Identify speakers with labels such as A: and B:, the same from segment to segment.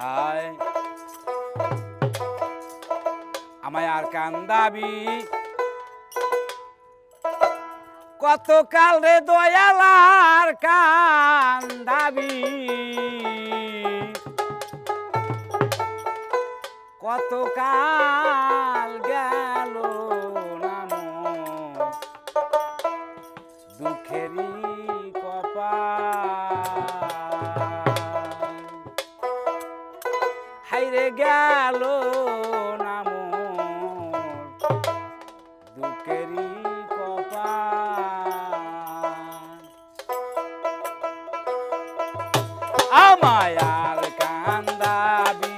A: আয় আমায় আর কান্দাবি কত কাল রে দয়ালার কান্দাবি কত কাল গেল নাম দুঃখেরই কপাল হাইরে গেল নাম দুঃখেরই কপাল আমায় আর কান্দাবি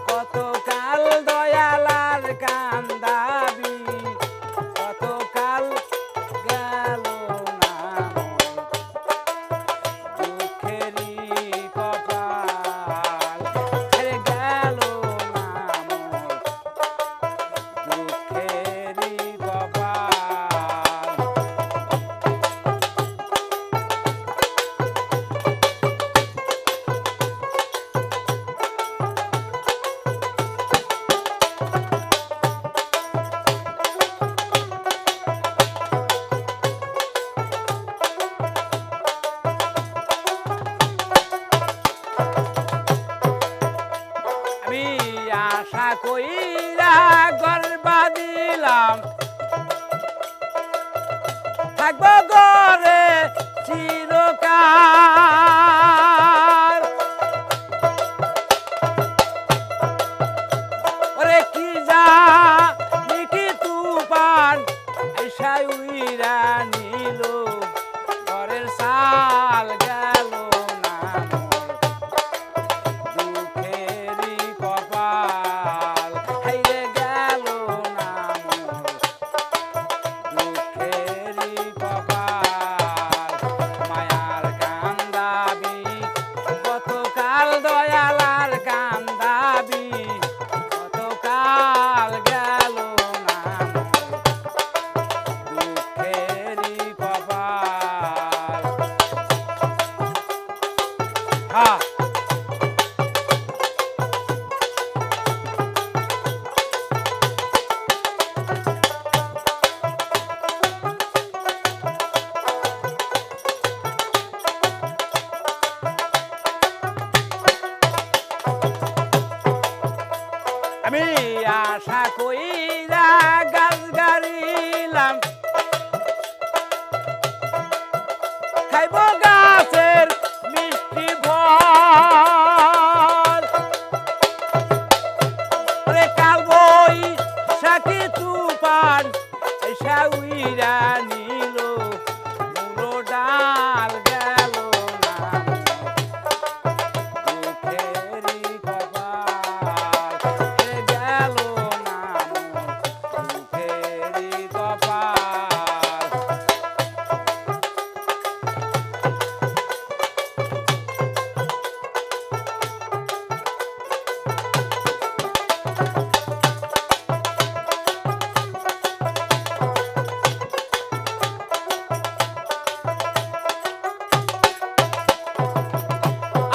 A: কত কাল দয়ালার কান্দাবি কত কাল গেল নাম দুঃখেরই কপাল ছেড়ে গেল নাম দুঃখেরই কপাল আমি আশা কইরা গর্বা দিলাম থাকবো ঘরে চিরকাল ওরে কি যা কি তুফান এসা উইরা নিল ঘরের সাল গেল না দুঃখেরই কপাল হাইরে গেল না দুঃখেরই কপাল মায়ার কান্দাবি কত কাল দয়ালার কান্দাবি কত কাল গেল না দুঃখেরই কপাল হ্যাঁ আমি আশা কইরা গাছ গাড়িলাম খাইব গাছের মিষ্টি ফল রে কাল বই সাকি তুফান এসা উইরা নিল মুলো ডাল গেল না দুঃখেরই কপাল রে গেল না দুঃখেরই কপাল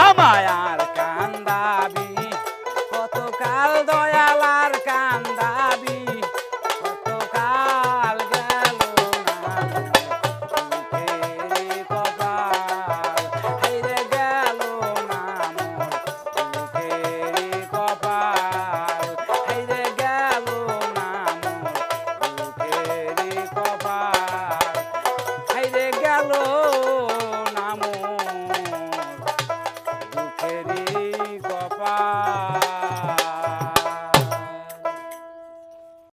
A: আমায় আর কান্দাবি কত কাল দয়ালার কান্দাবি কত কাল গেল না দুঃখেরই কপাল হাইরে গেল না দুঃখেরই কপাল হাইরে গেল না দুঃখেরই কপাল হাইরে গেল না দুঃখেরই কপাল।